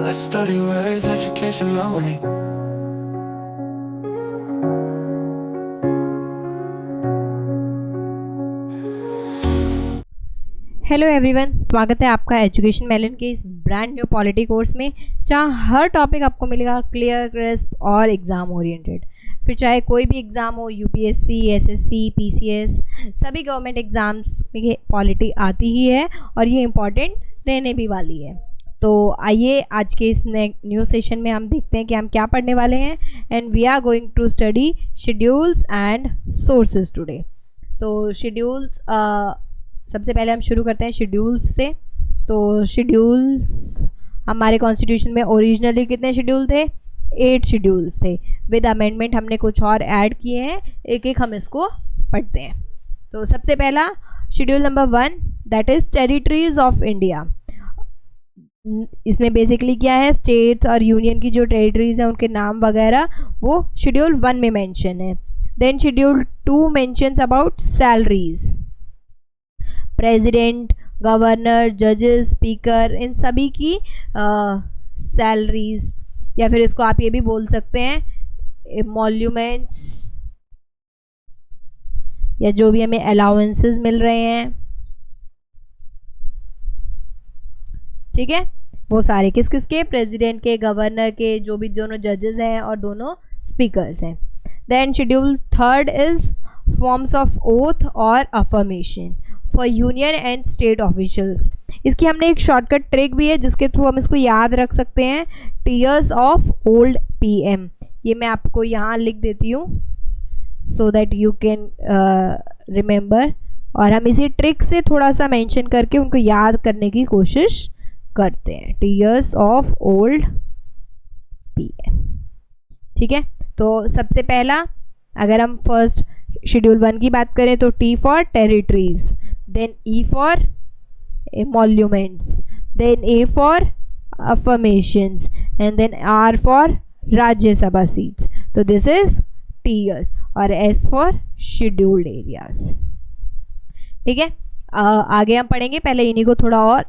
Let's study with education only. Hello everyone, स्वागत है आपका एजुकेशन मेलन के इस ब्रांड न्यू पॉलिटी कोर्स में, जहां हर टॉपिक आपको मिलेगा क्लियर, क्रिस्प और एग्ज़ाम ओरिएंटेड। फिर चाहे कोई भी एग्ज़ाम हो, यूपीएससी, एसएससी, पीसीएस, सभी गवर्नमेंट एग्ज़ाम्स में पॉलिटी आती ही है और ये इम्पॉर्टेंट रहने भी वाली है। तो आइए आज के इस न्यू सेशन में हम देखते हैं कि हम क्या पढ़ने वाले हैं। And we are going to study schedules and sources today. तो शेड्यूल्स, सबसे पहले हम शुरू करते हैं शेड्यूल्स से। तो शेड्यूल्स हमारे कॉन्स्टिट्यूशन में ओरिजिनली कितने शेड्यूल थे? 8 शेड्यूल्स थे। विद अमेंडमेंट हमने कुछ और ऐड किए हैं, एक एक हम इसको पढ़ते हैं। तो सबसे पहला schedule number 1, that is territories of India. इसमें बेसिकली क्या है, स्टेट्स और यूनियन की जो टेरिटरीज हैं उनके नाम वगैरह वो शेड्यूल 1 में मेंशन है। Then schedule 2 mentions about salaries. President, governor, जजेस, स्पीकर, इन सभी की सैलरीज, या फिर इसको आप ये भी बोल सकते हैं एमोल्यूमेंट्स, या जो भी हमें अलाउंसेस मिल रहे हैं, ठीक है, वो सारे किस किस के? प्रेसिडेंट के, गवर्नर के, जो भी दोनों जजेस हैं और दोनों स्पीकर्स हैं। Then schedule 3 is forms of oath और affirmation for union and state officials. इसकी हमने एक शॉर्टकट ट्रिक भी है जिसके थ्रू हम इसको याद रख सकते हैं, टीयर्स ऑफ ओल्ड पीएम। ये मैं आपको यहाँ लिख देती हूँ so that you can remember, और हम इसी ट्रिक से थोड़ा सा मेंशन करके उनको याद करने की कोशिश करते हैं। टीयर्स ऑफ ओल्ड पीएम, ठीक है। तो सबसे पहला, अगर हम फर्स्ट शेड्यूल 1 की बात करें तो T for territories, then E for emoluments, then A for affirmations, and then R for Rajya Sabha seats. So this is tiers, और S for scheduled areas, ठीक है। आगे हम पढ़ेंगे, पहले इन्हीं को थोड़ा और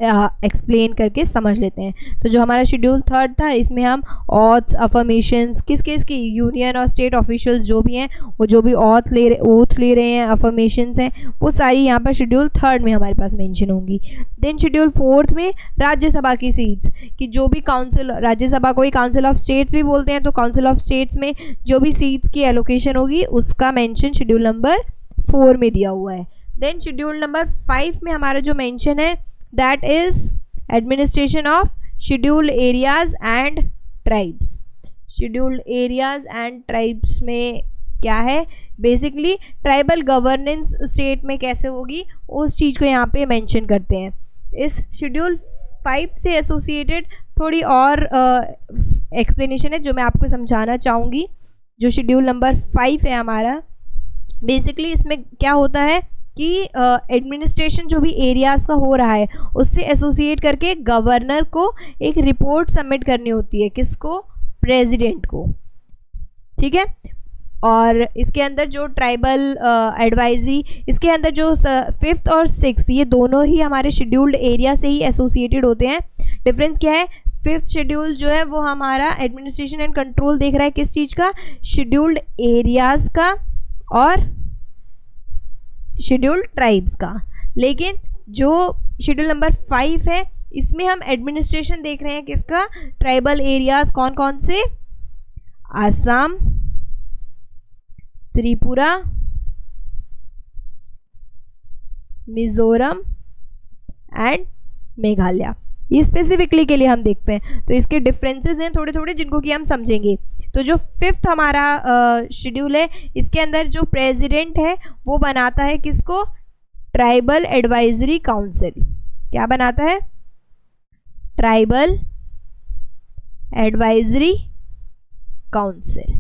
एक्सप्लेन करके समझ लेते हैं। तो जो हमारा शेड्यूल 3 था, इसमें हम ऑथ्स, अफर्मेशंस, किस किस की? यूनियन और स्टेट ऑफिशियल्स जो भी हैं, वो जो भी ओथ ले रहे हैं, अफर्मेशंस हैं, वो सारी यहाँ पर शेड्यूल 3 में हमारे पास मेंशन होंगी। देन शेड्यूल 4 में राज्यसभा की सीट्स, कि जो भी काउंसिल, राज्यसभा को ही काउंसिल ऑफ स्टेट्स भी बोलते हैं, तो काउंसिल ऑफ स्टेट्स में जो भी सीट्स की एलोकेशन होगी उसका मेंशन शेड्यूल नंबर 4 में दिया हुआ है। देन शेड्यूल नंबर 5 में हमारा जो मेंशन है, that is administration of scheduled areas and tribes. Scheduled areas and tribes में क्या है? बेसिकली ट्राइबल गवर्नेंस स्टेट में कैसे होगी उस चीज़ को यहाँ पे मेंशन करते हैं। इस शेड्यूल 5 से एसोसिएटेड थोड़ी और एक्सप्लेनेशन है जो मैं आपको समझाना चाहूँगी। जो शेड्यूल नंबर 5 है हमारा, बेसिकली इसमें क्या होता है कि एडमिनिस्ट्रेशन जो भी एरियाज़ का हो रहा है उससे एसोसिएट करके गवर्नर को एक रिपोर्ट सबमिट करनी होती है। किसको? प्रेसिडेंट को, ठीक है। और इसके अंदर जो ट्राइबल एडवाइजरी, इसके अंदर जो 5th और 6th, ये दोनों ही हमारे शेड्यूल्ड एरिया से ही एसोसिएटेड होते हैं। डिफरेंस क्या है? 5th शेड्यूल जो है वो हमारा एडमिनिस्ट्रेशन एंड कंट्रोल देख रहा है किस चीज़ का? शेड्यूल्ड एरियाज़ का और शेड्यूल्ड ट्राइब्स का। लेकिन जो शेड्यूल नंबर 5 है, इसमें हम एडमिनिस्ट्रेशन देख रहे हैं किसका? ट्राइबल एरियाज कौन कौन से? असम, त्रिपुरा, मिजोरम एंड मेघालय। ये स्पेसिफिकली के लिए हम देखते हैं, तो इसके डिफरेंसेस हैं थोड़े थोड़े जिनको कि हम समझेंगे। तो जो 5th हमारा शेड्यूल है, इसके अंदर जो प्रेसिडेंट है वो बनाता है किसको? Tribal advisory council. क्या बनाता है? ट्राइबल एडवाइजरी काउंसिल,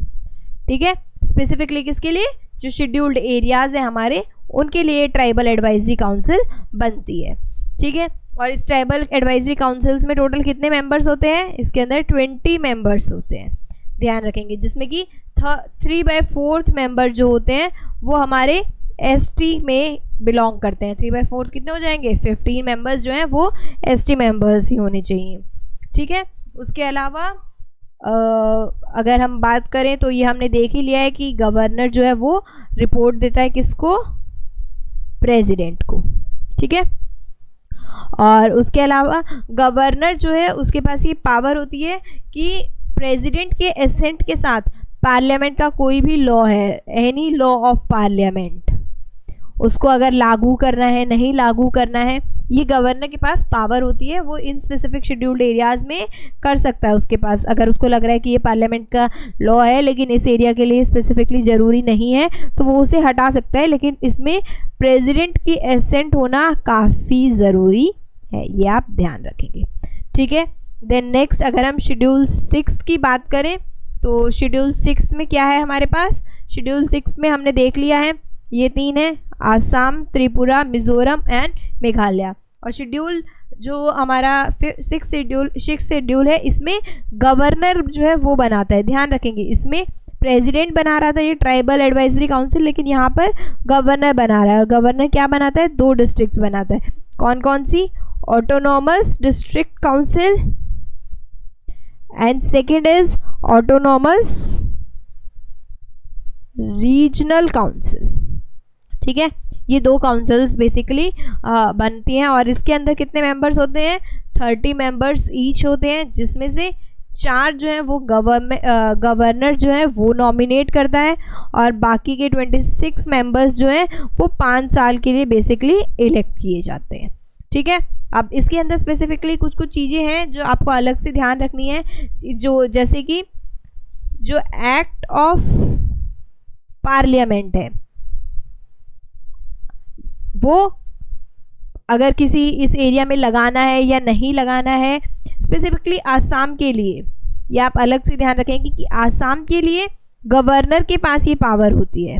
ठीक है। स्पेसिफिकली किसके लिए? जो शेड्यूल्ड एरियाज हैं हमारे, उनके लिए ट्राइबल एडवाइजरी काउंसिल बनती है, ठीक है। और इस ट्राइबल एडवाइजरी काउंसिल्स में टोटल कितने मेंबर्स होते हैं? इसके अंदर 20 मेंबर्स होते हैं, ध्यान रखेंगे, जिसमें कि 3/4 मेंबर जो होते हैं वो हमारे एसटी में बिलोंग करते हैं। 3/4 कितने हो जाएंगे? 15 मेंबर्स जो हैं वो एसटी मेंबर्स ही होने चाहिए, ठीक है। उसके अलावा अगर हम बात करें तो ये हमने देख ही लिया है कि गवर्नर जो है वो रिपोर्ट देता है किसको, प्रेसिडेंट को, ठीक है। और उसके अलावा गवर्नर जो है उसके पास ये पावर होती है कि प्रेसिडेंट के एसेंट के साथ पार्लियामेंट का कोई भी लॉ है, एनी लॉ ऑफ पार्लियामेंट, उसको अगर लागू करना है नहीं लागू करना है, ये गवर्नर के पास पावर होती है। वो इन स्पेसिफिक शेड्यूल्ड एरियाज़ में कर सकता है उसके पास, अगर उसको लग रहा है कि ये पार्लियामेंट का लॉ है लेकिन इस एरिया के लिए स्पेसिफिकली ज़रूरी नहीं है तो वो उसे हटा सकता है, लेकिन इसमें प्रेसिडेंट की एसेंट होना काफ़ी ज़रूरी है, ये आप ध्यान रखेंगे, ठीक है। देन नेक्स्ट अगर हम शेड्यूल 6 की बात करें तो शेड्यूल 6 में क्या है हमारे पास, शेड्यूल 6 में हमने देख लिया है ये 3 है, आसाम, त्रिपुरा, मिजोरम एंड मेघालय। और शेड्यूल जो हमारा 6 शेड्यूल है इसमें गवर्नर जो है वो बनाता है, ध्यान रखेंगे इसमें प्रेसिडेंट बना रहा था ये ट्राइबल एडवाइजरी काउंसिल, लेकिन यहाँ पर गवर्नर बना रहा है। और गवर्नर क्या बनाता है, 2 डिस्ट्रिक्ट्स बनाता है, कौन कौन सी, autonomous district council and second is autonomous regional council, ठीक है। ये 2 काउंसिल्स बेसिकली बनती हैं और इसके अंदर कितने मेंबर्स होते हैं, 30 मेंबर्स ईच होते हैं, जिसमें से 4 जो हैं वो गवर्नर जो है वो नॉमिनेट करता है और बाकी के 26 मेंबर्स जो हैं वो 5 साल के लिए बेसिकली इलेक्ट किए जाते हैं, ठीक है। अब इसके अंदर स्पेसिफिकली कुछ चीज़ें हैं जो आपको अलग से ध्यान रखनी है, जो जैसे कि जो एक्ट ऑफ पार्लियामेंट है वो अगर किसी इस एरिया में लगाना है या नहीं लगाना है, स्पेसिफिकली आसाम के लिए ये आप अलग से ध्यान रखेंगे कि आसाम के लिए गवर्नर के पास ये पावर होती है,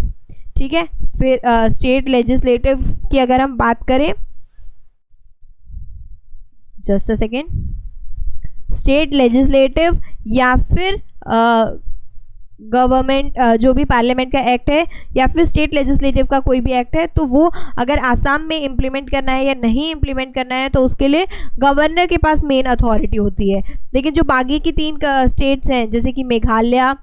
ठीक है। फिर स्टेट लेजिस्लेटिव की अगर हम बात करें, just a second, state legislative या फिर गवर्नमेंट जो भी पार्लियामेंट का एक्ट है या फिर स्टेट लेजिस्लेटिव का कोई भी एक्ट है तो वो अगर आसाम में इम्प्लीमेंट करना है या नहीं इम्प्लीमेंट करना है तो उसके लिए गवर्नर के पास मेन अथॉरिटी होती है। लेकिन जो बाकी की 3 स्टेट्स हैं जैसे कि मेघालय,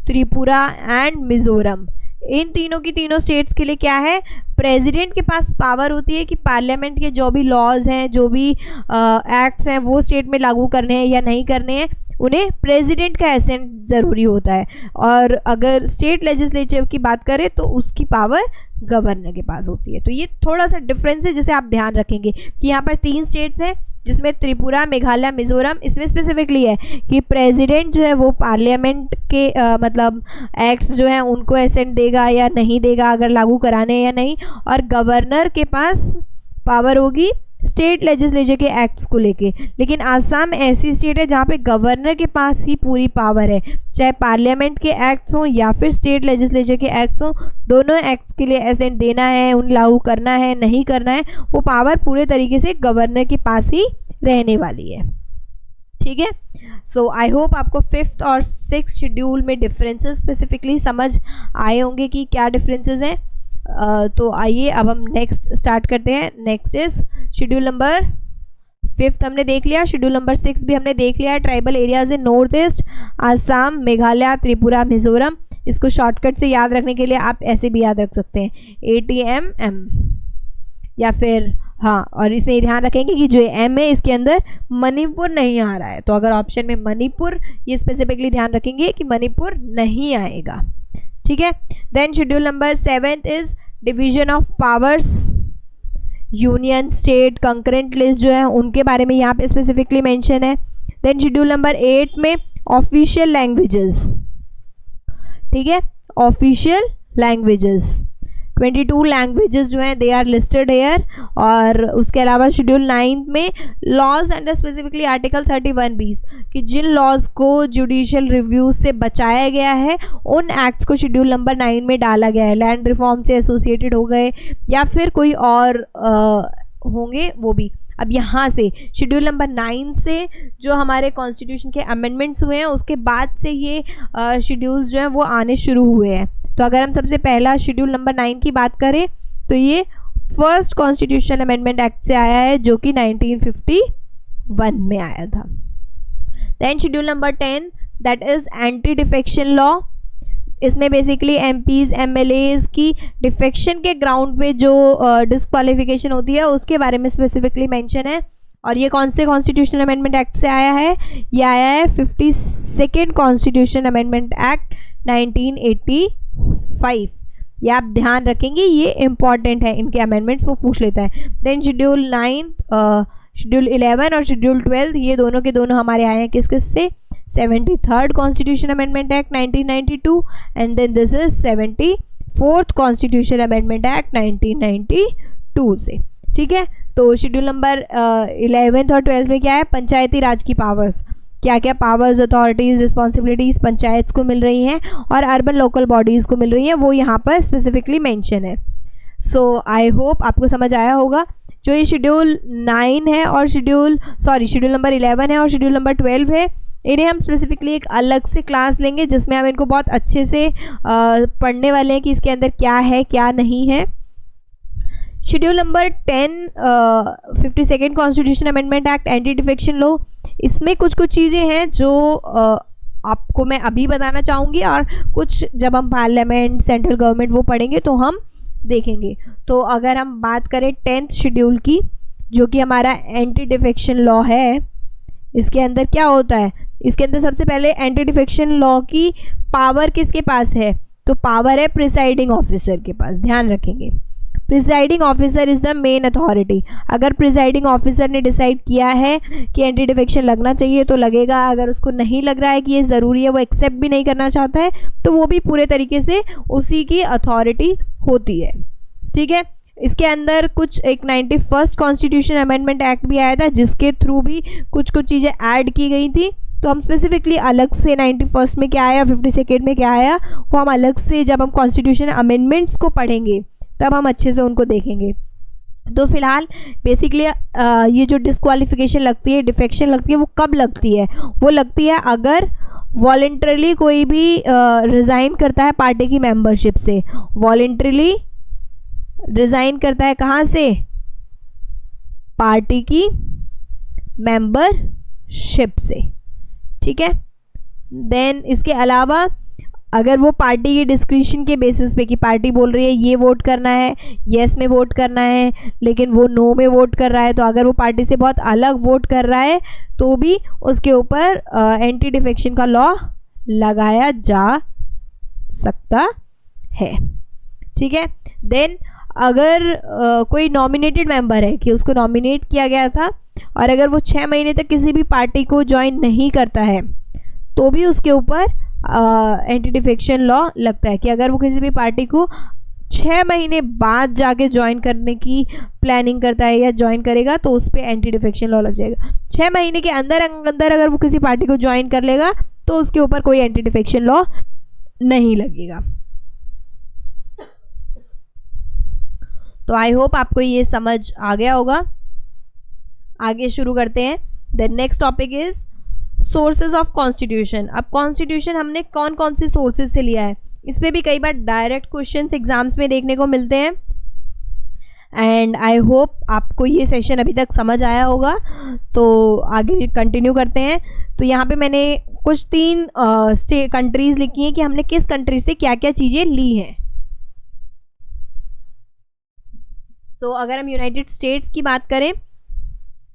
त्रिपुरा एंड मिजोरम, इन तीनों स्टेट्स के लिए क्या है, प्रेसिडेंट के पास पावर होती है कि पार्लियामेंट के जो भी लॉज हैं, जो भी एक्ट्स हैं वो स्टेट में लागू करने हैं या नहीं करने हैं, उन्हें प्रेसिडेंट का एसेंट ज़रूरी होता है। और अगर स्टेट लेजिस्लेटिव की बात करें तो उसकी पावर गवर्नर के पास होती है। तो ये थोड़ा सा डिफरेंस है जिसे आप ध्यान रखेंगे कि यहाँ पर 3 स्टेट्स हैं जिसमें त्रिपुरा, मेघालय, मिजोरम, इसमें स्पेसिफिकली है कि प्रेसिडेंट जो है वो पार्लियामेंट के मतलब एक्ट्स जो हैं उनको एसेंट देगा या नहीं देगा, अगर लागू कराने या नहीं, और गवर्नर के पास पावर होगी स्टेट लेजिस्लेचर के एक्ट्स को लेके। लेकिन आसाम ऐसी स्टेट है जहाँ पे गवर्नर के पास ही पूरी पावर है, चाहे पार्लियामेंट के एक्ट्स हों या फिर स्टेट लेजिस्लेचर के एक्ट्स हों, दोनों एक्ट्स के लिए एसेंट देना है, उन लागू करना है नहीं करना है, वो पावर पूरे तरीके से गवर्नर के पास ही रहने वाली है, ठीक है। सो आई होप आपको 5th और 6th शेड्यूल में डिफरेंसेस स्पेसिफिकली समझ आए होंगे कि क्या डिफरेंसेस हैं। तो आइए अब हम नेक्स्ट स्टार्ट करते हैं। Next is schedule number 5th हमने देख लिया, शेड्यूल नंबर 6 भी हमने देख लिया है। Tribal areas in north east, Assam, Meghalaya, Tripura, Mizoram. इसको शॉर्टकट से याद रखने के लिए आप ऐसे भी याद रख सकते हैं ATMM, या फिर हाँ, और इसमें ये ध्यान रखेंगे कि जो M है इसके अंदर मणिपुर नहीं आ रहा है, तो अगर ऑप्शन में मणिपुर, ये स्पेसिफिकली ध्यान रखेंगे कि मणिपुर नहीं आएगा, ठीक है। Then schedule number 7 is division of powers, union, state, concurrent list जो है उनके बारे में यहाँ पे स्पेसिफिकली मेंशन है। देन शेड्यूल नंबर 8 में ऑफिशियल लैंग्वेजेस, ठीक है, ऑफिशियल लैंग्वेजेस 22 लैंग्वेजेस जो हैं दे आर लिस्टेड हेयर। और उसके अलावा शेड्यूल 9 में लॉज अंडर स्पेसिफिकली आर्टिकल 31(20) कि जिन लॉज को जुडिशियल रिव्यू से बचाया गया है उन एक्ट्स को शेड्यूल नंबर 9 में डाला गया है। लैंड रिफॉर्म से एसोसिएटेड हो गए या फिर कोई और होंगे वो भी। अब यहाँ से शेड्यूल नंबर 9 से जो हमारे कॉन्स्टिट्यूशन के अमेंडमेंट्स हुए हैं उसके बाद से ये शेड्यूल्स जो हैं वो आने शुरू हुए हैं। तो अगर हम सबसे पहला शेड्यूल नंबर 9 की बात करें तो ये फर्स्ट कॉन्स्टिट्यूशन अमेंडमेंट एक्ट से आया है जो कि 1951 में आया था। Then schedule number 10 that is anti defection law. इसमें बेसिकली एमपीज एमएलएज की डिफेक्शन के ग्राउंड पे जो डिस्क्वालिफिकेशन होती है उसके बारे में स्पेसिफिकली मेंशन है. और ये कौन से कॉन्स्टिट्यूशनल अमेंडमेंट एक्ट से आया है? ये आया है 52nd कॉन्स्टिट्यूशन अमेंडमेंट एक्ट 1985. ये आप ध्यान रखेंगे, ये इंपॉर्टेंट है, इनके अमेंडमेंट्स वो पूछ लेता है. देन शेड्यूल 9, शेड्यूल 11 और शेड्यूल 12 ये दोनों के दोनों हमारे आए हैं किस किस से? 73rd constitution amendment act 1992 and then this is 74th constitution amendment act 1992 से. ठीक है, तो शेड्यूल नंबर 11th और 12th में क्या है? पंचायती राज की पावर्स, क्या क्या पावर्स, अथॉरिटीज़, रिस्पॉन्सिबिलिटीज़ पंचायत को मिल रही हैं और अर्बन लोकल बॉडीज़ को मिल रही हैं, वो यहाँ पर स्पेसिफिकली मेंशन है. सो आई होप आपको समझ आया होगा. जो ये शेड्यूल 9 है और शेड्यूल नंबर 11 है और शेड्यूल नंबर 12 है, इन्हें हम स्पेसिफिकली एक अलग से क्लास लेंगे जिसमें हम इनको बहुत अच्छे से पढ़ने वाले हैं कि इसके अंदर क्या है क्या नहीं है. Schedule number 10 52nd constitution amendment act anti defection law, इसमें कुछ चीज़ें हैं जो आपको मैं अभी बताना चाहूँगी और कुछ जब हम पार्लियामेंट सेंट्रल गवर्नमेंट वो पढ़ेंगे तो हम देखेंगे. तो अगर हम बात करें 10th शेड्यूल की, जो कि हमारा एंटी डिफेक्शन लॉ है, इसके अंदर क्या होता है? इसके अंदर सबसे पहले एंटी डिफेक्शन लॉ की पावर किसके पास है? तो पावर है प्रिसाइडिंग ऑफिसर के पास. ध्यान रखेंगे, presiding officer is the main authority. अगर प्रिसाइडिंग ऑफिसर ने डिसाइड किया है कि एंटी डिफेक्शन लगना चाहिए तो लगेगा. अगर उसको नहीं लग रहा है कि ये ज़रूरी है, वो एक्सेप्ट भी नहीं करना चाहता है, तो वो भी पूरे तरीके से उसी की अथॉरिटी होती है. ठीक है, इसके अंदर कुछ एक 91st कॉन्स्टिट्यूशन अमेंडमेंट एक्ट भी आया था जिसके थ्रू भी कुछ चीज़ें ऐड की गई थी. तो हम स्पेसिफिकली अलग से 91st में क्या आया, 52nd में क्या आया, वो हम अलग से जब हम कॉन्स्टिट्यूशन अमेंडमेंट्स को पढ़ेंगे तब हम अच्छे से उनको देखेंगे. तो फिलहाल बेसिकली ये जो डिस्क्वालिफिकेशन लगती है, डिफेक्शन लगती है, वो कब लगती है? वो लगती है अगर वॉलेंटरली कोई भी रिज़ाइन करता है पार्टी की मेंबरशिप से. वॉलेंटरली रिज़ाइन करता है कहाँ से? पार्टी की मेंबरशिप से. ठीक है, देन इसके अलावा अगर वो पार्टी की डिस्क्रिशन के बेसिस पे कि पार्टी बोल रही है ये वोट करना है, येस में वोट करना है, लेकिन वो नो में वोट कर रहा है, तो अगर वो पार्टी से बहुत अलग वोट कर रहा है तो भी उसके ऊपर एंटी डिफेक्शन का लॉ लगाया जा सकता है. ठीक है, देन अगर कोई नॉमिनेटेड मेंबर है कि उसको नॉमिनेट किया गया था और अगर वो 6 महीने तक किसी भी पार्टी को ज्वाइन नहीं करता है तो भी उसके ऊपर एंटी डिफेक्शन लॉ लगता है. कि अगर वो किसी भी पार्टी को 6 महीने बाद जाके ज्वाइन करने की प्लानिंग करता है या ज्वाइन करेगा तो उस पर एंटी डिफेक्शन लॉ लग जाएगा. 6 महीने के अंदर अगर वो किसी पार्टी को ज्वाइन कर लेगा तो उसके ऊपर कोई एंटी डिफेक्शन लॉ नहीं लगेगा. तो आई होप आपको ये समझ आ गया होगा. आगे शुरू करते हैं. The next topic is sources of constitution. अब कॉन्स्टिट्यूशन हमने कौन कौन से सोर्सेज से लिया है, इस पर भी कई बार डायरेक्ट क्वेश्चंस एग्जाम्स में देखने को मिलते हैं. एंड आई होप आपको ये सेशन अभी तक समझ आया होगा. तो आगे कंटिन्यू करते हैं. तो यहाँ पे मैंने कुछ 3 कंट्रीज़ लिखी हैं कि हमने किस कंट्री से क्या क्या चीज़ें ली हैं. तो अगर हम यूनाइटेड स्टेट्स की बात करें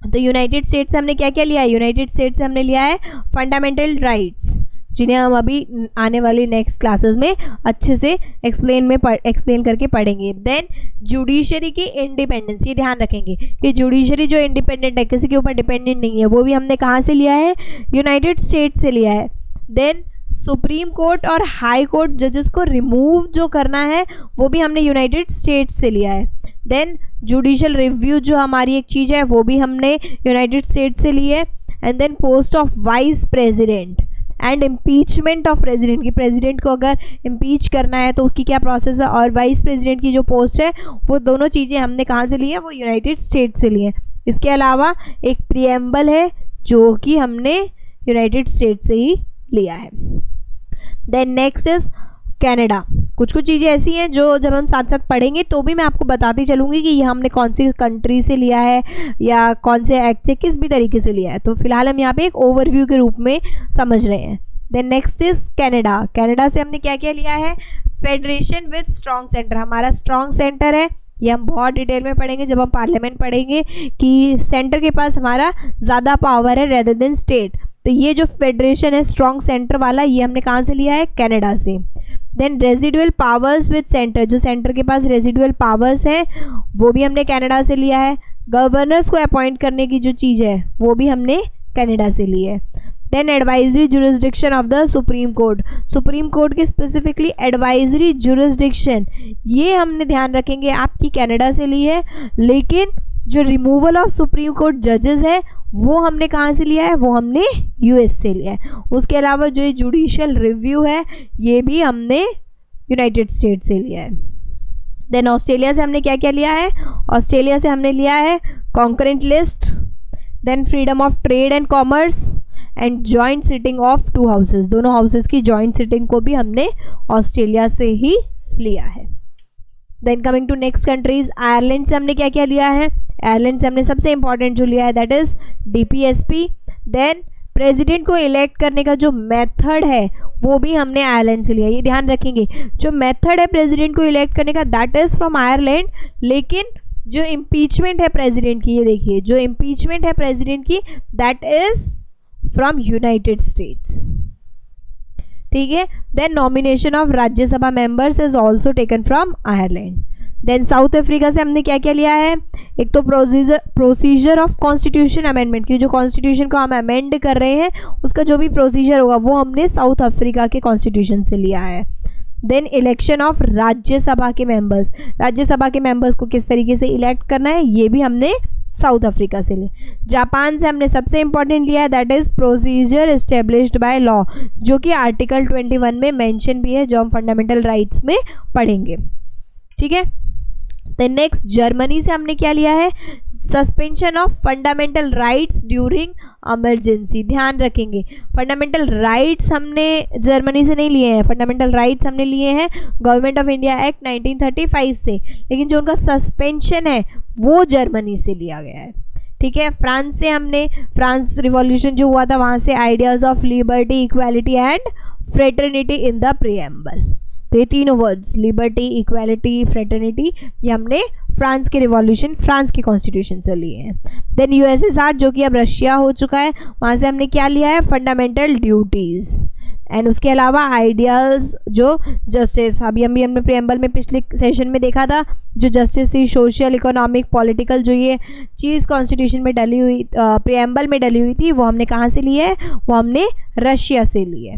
तो यूनाइटेड स्टेट्स से हमने क्या क्या लिया है? यूनाइटेड स्टेट्स से हमने लिया है फंडामेंटल राइट्स, जिन्हें हम अभी आने वाली नेक्स्ट क्लासेस में अच्छे से एक्सप्लेन करके पढ़ेंगे. देन जुडिशरी की इंडिपेंडेंस, ये ध्यान रखेंगे कि जुडिशरी जो इंडिपेंडेंट है, किसी के ऊपर डिपेंडेंट नहीं है, वो भी हमने कहाँ से लिया है? यूनाइटेड स्टेट्स से लिया है. देन सुप्रीम कोर्ट और हाई कोर्ट जजेस को रिमूव जो करना है वो भी हमने यूनाइटेड स्टेट्स से लिया है. देन जुडिशियल रिव्यू जो हमारी एक चीज़ है वो भी हमने यूनाइटेड स्टेट्स से ली है. And then post of vice president and impeachment of president, की प्रेसिडेंट को अगर इम्पीच करना है तो उसकी क्या प्रोसेस है, और वाइस प्रेसिडेंट की जो पोस्ट है वो दोनों चीज़ें हमने कहाँ से ली है? वो यूनाइटेड स्टेट्स से ली है. इसके अलावा एक प्रीएम्बल है जो कि हमने यूनाइटेड स्टेट्स से ही लिया है. Then next is Canada. कुछ कुछ चीज़ें ऐसी हैं जो जब हम साथ साथ पढ़ेंगे तो भी मैं आपको बताती चलूँगी कि ये हमने कौन सी कंट्री से लिया है या कौन से एक्ट से किस भी तरीके से लिया है। तो फिलहाल हम यहाँ पे एक ओवरव्यू के रूप में समझ रहे हैं। Then next is Canada. Canada से हमने क्या क्या लिया है? फेडरेशन विद स्ट्रॉन्ग सेंटर, हमारा स्ट्रॉन्ग सेंटर है। ये हम बहुत डिटेल में पढ़ेंगे जब हम पार्लियामेंट पढ़ेंगे कि सेंटर के पास हमारा ज़्यादा पावर है रेदर देन स्टेट। तो ये जो फेडरेशन है स्ट्रॉन्ग सेंटर वाला, ये हमने कहाँ से लिया है? कनाडा से। Then residual powers with centre, जो सेंटर के पास रेजिडुअल पावर्स हैं वो भी हमने कनाडा से लिया है। गवर्नर्स को अपॉइंट करने की जो चीज़ है वो भी हमने कनाडा से ली है। Then advisory jurisdiction of the supreme court, supreme court की स्पेसिफिकली एडवाइजरी जुरिस्डिक्शन, ये हमने ध्यान रखेंगे आपकी कनाडा से ली है। लेकिन जो रिमूवल ऑफ सुप्रीम कोर्ट जजेस है वो हमने कहाँ से लिया है? वो हमने यूएस से लिया है। उसके अलावा जो ये जुडिशियल रिव्यू है ये भी हमने यूनाइटेड स्टेट से लिया है। देन ऑस्ट्रेलिया से हमने क्या क्या लिया है? ऑस्ट्रेलिया से हमने लिया है concurrent list, then freedom of trade and commerce and joint sitting of two houses, दोनों हाउसेस की जॉइंट सिटिंग को भी हमने ऑस्ट्रेलिया से ही लिया है। Then coming to next countries, Ireland से हमने क्या क्या लिया है? आयरलैंड से हमने सबसे इंपॉर्टेंट जो लिया है that is DPSP. Then president को इलेक्ट करने का जो मेथड है वो भी हमने आयरलैंड से लिया। ये ध्यान रखेंगे, जो मेथड है प्रेसिडेंट को इलेक्ट करने का दैट इज फ्रॉम आयरलैंड, लेकिन जो इम्पीचमेंट है प्रेसिडेंट की, ये देखिए जो इम्पीचमेंट है प्रेसिडेंट की that is from United States. ठीक है। Then nomination of Rajya Sabha members is also taken from Ireland. Then South Africa से हमने क्या क्या लिया है? एक तो प्रोसीजर ऑफ कॉन्स्टिट्यूशन अमेंडमेंट की, जो कॉन्स्टिट्यूशन को हम अमेंड कर रहे हैं उसका जो भी प्रोसीजर होगा वो हमने साउथ अफ्रीका के कॉन्स्टिट्यूशन से लिया है। देन इलेक्शन ऑफ राज्यसभा के मेंबर्स, राज्यसभा के मेंबर्स को किस तरीके से इलेक्ट करना है ये भी हमने साउथ अफ्रीका से ले। जापान से हमने सबसे इंपॉर्टेंट लिया है that is procedure established by law, जो कि आर्टिकल 21 में मेंशन भी है जो हम फंडामेंटल राइट्स में पढ़ेंगे। ठीक है। देन नेक्स्ट जर्मनी से हमने क्या लिया है? Suspension of fundamental rights during emergency. ध्यान रखेंगे फंडामेंटल राइट्स हमने जर्मनी से नहीं लिए हैं, फंडामेंटल राइट्स हमने लिए हैं गवर्नमेंट ऑफ इंडिया एक्ट 1935 से, लेकिन जो उनका सस्पेंशन है वो जर्मनी से लिया गया है। ठीक है। फ्रांस से हमने, फ्रांस रिवॉल्यूशन जो हुआ था वहाँ से ideas of liberty, equality and fraternity in the preamble, तो ये तीनों वर्ड्स लिबर्टी, इक्वालिटी, फ्रेटर्निटी ये हमने फ्रांस के रिवॉल्यूशन, फ्रांस के कॉन्स्टिट्यूशन से लिए हैं। देन यूएसएसआर जो कि अब रशिया हो चुका है, वहाँ से हमने क्या लिया है? फंडामेंटल ड्यूटीज़ एंड उसके अलावा आइडियाज़ जो जस्टिस, अभी हमने प्रीएम्बल में पिछले सेशन में देखा था, जो जस्टिस थी सोशल, इकोनॉमिक, पॉलिटिकल, जो ये चीज़ कॉन्स्टिट्यूशन में डली हुई, प्रीएम्बल में डली हुई थी वो हमने कहाँ से ली है? वो हमने रशिया से ली है।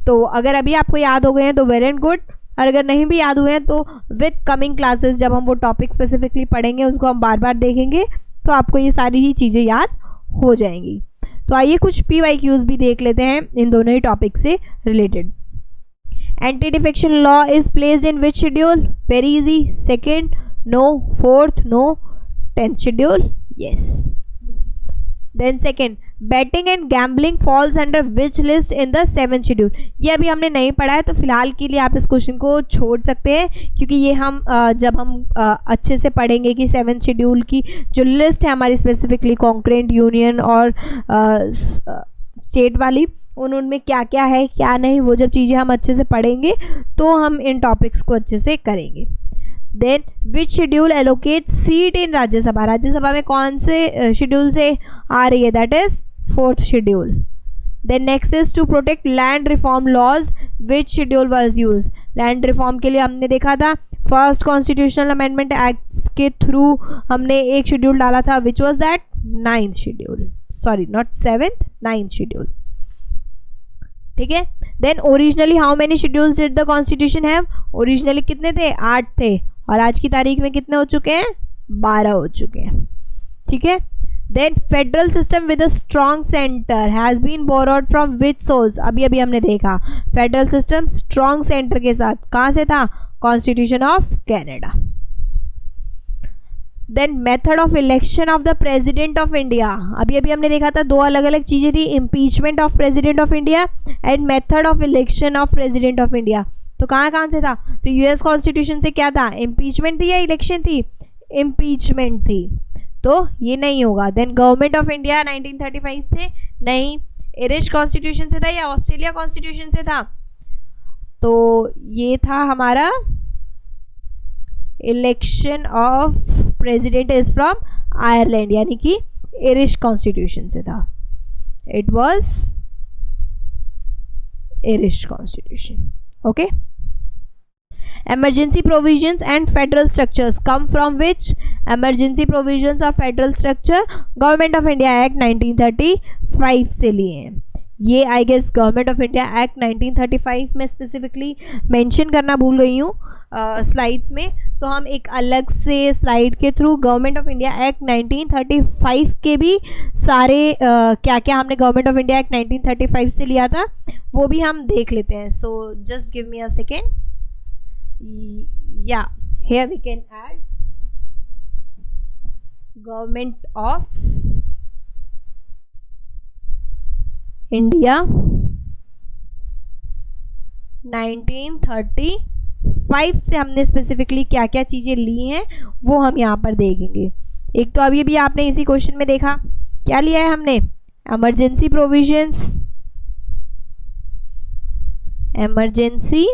तो अगर अभी आपको याद हो गए हैं तो वेल एंड गुड, और अगर नहीं भी याद हुए हैं तो विद कमिंग क्लासेस जब हम वो टॉपिक स्पेसिफिकली पढ़ेंगे उनको हम बार बार देखेंगे तो आपको ये सारी ही चीज़ें याद हो जाएंगी। तो आइए कुछ PYQs भी देख लेते हैं इन दोनों ही टॉपिक से related. Anti defection law is placed in which schedule? Very easy, second, no, fourth, no, 10th schedule, yes. Then second, betting and gambling falls under which list in the 7th schedule? ये अभी हमने नहीं पढ़ा है तो फिलहाल के लिए आप इस क्वेश्चन को छोड़ सकते हैं, क्योंकि ये हम जब हम अच्छे से पढ़ेंगे कि 7th शेड्यूल की जो लिस्ट है हमारी स्पेसिफिकली कॉन्करेंट, यूनियन और स्टेट वाली, उनमें क्या क्या है क्या नहीं, वो जब चीज़ें हम अच्छे से पढ़ेंगे तो हम इन टॉपिक्स को अच्छे से करेंगे। Then which schedule allocate seat in Rajya Sabha? Rajya Sabha में कौन से शेड्यूल से आ रही है? That is 4th schedule. Then next is to protect land reform laws, which schedule was use? Land reform के लिए हमने देखा था फर्स्ट कॉन्स्टिट्यूशनल अमेंडमेंट एक्ट के थ्रू हमने एक शेड्यूल डाला था, which was that? 9th schedule, sorry not 7th, 9th schedule. ठीक है। Then originally how many schedules did the constitution have? Originally कितने थे? 8 थे, और आज की तारीख में कितने हो चुके हैं? 12 हो चुके हैं। ठीक है। Then federal system with a strong centre has been borrowed from which source? अभी अभी हमने देखा फेडरल सिस्टम स्ट्रॉन्ग सेंटर के साथ कहाँ से था? Constitution of Canada. Then method of election of the president of India, अभी अभी हमने देखा था दो अलग अलग चीज़ें थी, impeachment of president of India and method of election of president of India. तो कहाँ से था? तो यूएस कॉन्स्टिट्यूशन से क्या था? इम्पीचमेंट थी या इलेक्शन थी? इम्पीचमेंट थी, तो ये नहीं होगा। देन गवर्नमेंट ऑफ इंडिया 1935 से नहीं, आयरिश कॉन्स्टिट्यूशन से था या ऑस्ट्रेलिया कॉन्स्टिट्यूशन से था? तो ये था हमारा election of president is from Ireland, यानी कि आयरिश कॉन्स्टिट्यूशन से था। It was Irish constitution. Okay, emergency provisions and federal structures come from which? emergency provisions और federal structure government of India act 1935 से लिए हैं। ये I guess government of India act 1935 में स्पेसिफिकली मेंशन करना भूल गई हूँ स्लाइड्स में, तो हम एक अलग से स्लाइड के through government of India act 1935 के भी सारे क्या क्या हमने गवर्नमेंट ऑफ इंडिया एक्ट 1935 से लिया था वो भी हम देख लेते हैं। So just give me a second. Yeah, here we can add Government of India 1935 से हमने स्पेसिफिकली क्या क्या चीज़ें ली हैं वो हम यहाँ पर देखेंगे। एक तो अभी भी आपने इसी क्वेश्चन में देखा क्या लिया है हमने? Emergency provisions, emergency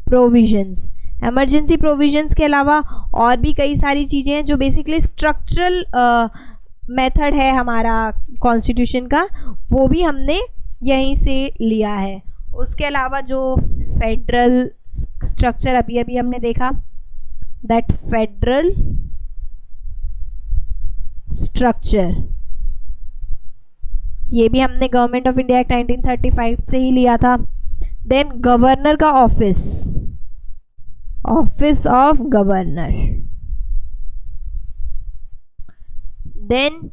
provisions. Emergency provisions के अलावा और भी कई सारी चीज़ें हैं जो बेसिकली स्ट्रक्चरल मेथड है हमारा कॉन्स्टिट्यूशन का, वो भी हमने यहीं से लिया है। उसके अलावा जो फेडरल स्ट्रक्चर अभी अभी हमने देखा, दैट फेडरल स्ट्रक्चर, ये भी हमने गवर्नमेंट ऑफ इंडिया एक्ट 1935 से ही लिया था। देन गवर्नर का office, office of governor. Then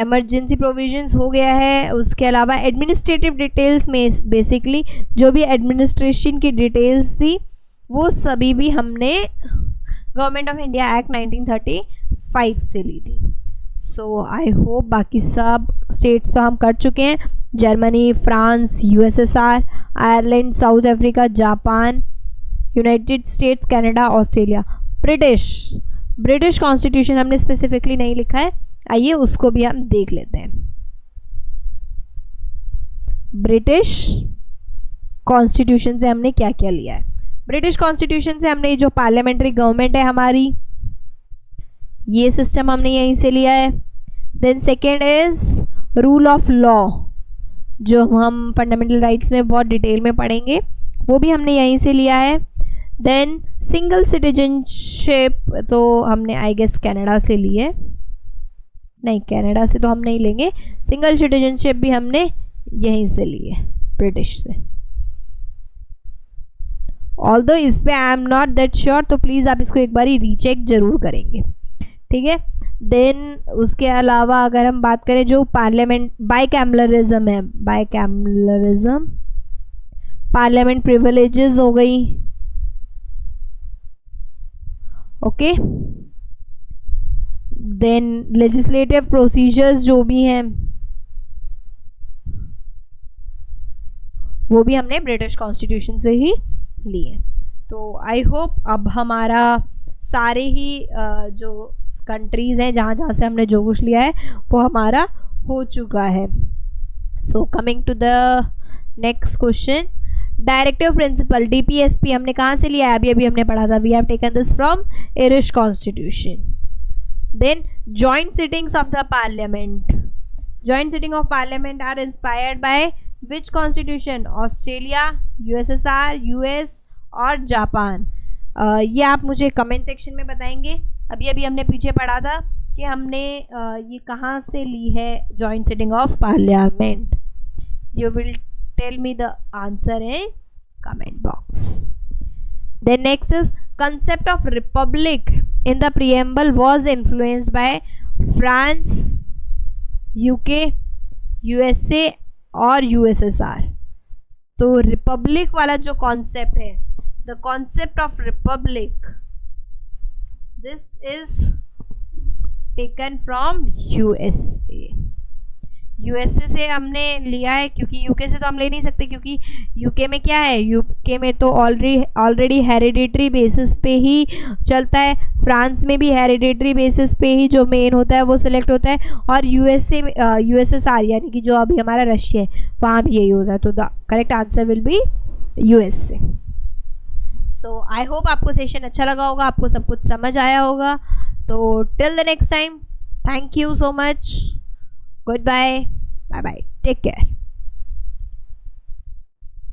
emergency provisions हो गया है। उसके अलावा एडमिनिस्ट्रेटिव डिटेल्स में बेसिकली जो भी एडमिनिस्ट्रेशन की डिटेल्स थी वो सभी भी हमने गवर्नमेंट ऑफ इंडिया एक्ट 1935 से ली थी। सो आई होप बाकी सब स्टेट्स तो हम कर चुके हैं, Germany, France, USSR, Ireland, south Africa, Japan, United states, Canada, Australia. British constitution हमने स्पेसिफिकली नहीं लिखा है, आइए उसको भी हम देख लेते हैं। ब्रिटिश कॉन्स्टिट्यूशन से हमने क्या क्या लिया है? ब्रिटिश कॉन्स्टिट्यूशन से हमने जो पार्लियामेंट्री गवर्नमेंट है हमारी, ये सिस्टम हमने यहीं से लिया है। Then second is rule of law, जो हम फंडामेंटल राइट्स में बहुत डिटेल में पढ़ेंगे, वो भी हमने यहीं से लिया है। देन सिंगल सिटीजनशिप तो हमने आई गेस कनाडा से ली है, नहीं कनाडा से तो हम नहीं लेंगे, सिंगल सिटीजनशिप भी हमने यहीं से ली है ब्रिटिश से। ऑल्दो इस पे I am not that sure, तो प्लीज़ आप इसको एक बार रीचेक जरूर करेंगे, ठीक है। देन उसके अलावा अगर हम बात करें जो पार्लियामेंट बाइकैमलरिज्म है, बाइकैमलरिज्म, पार्लियामेंट प्रिविलेजेस हो गई, ओके। देन लेजिस्लेटिव प्रोसीजर्स जो भी हैं वो भी हमने ब्रिटिश कॉन्स्टिट्यूशन से ही लिए। तो आई होप अब हमारा सारे ही जो कंट्रीज़ हैं जहाँ जहाँ से हमने जो कुछ लिया है वो हमारा हो चुका है। So coming to the next question, directive principle DPSP हमने कहाँ से लिया है? अभी अभी हमने पढ़ा था, we have taken this from Irish constitution. Then joint sittings of the parliament, joint sitting of parliament are inspired by which constitution? Australia, USSR, US और जापान। ये आप मुझे कमेंट सेक्शन में बताएंगे। अभी अभी हमने पीछे पढ़ा था कि हमने ये कहाँ से ली है joint sitting of parliament. You will tell me the answer in comment box. Then next is concept of republic in the preamble was influenced by France, UK, USA और USSR। तो रिपब्लिक वाला जो कॉन्सेप्ट है, the concept of Republic, this is taken from USA। USA से हमने लिया है क्योंकि यूके से तो हम ले नहीं सकते, क्योंकि यूके में क्या है, यूके में तो ऑलरेडी हेरिडेटरी बेसिस पे ही चलता है। फ्रांस में भी हेरिडेटरी बेसिस पे ही जो मेन होता है वो सिलेक्ट होता है, और यूएसएसआर यानी कि जो अभी हमारा रशिया है वहाँ भी यही होता है। तो the correct answer will be USA. So I hope आपको सेशन अच्छा लगा होगा, आपको सब कुछ समझ आया होगा। तो till the next time, thank you so much, good bye, bye bye, take care.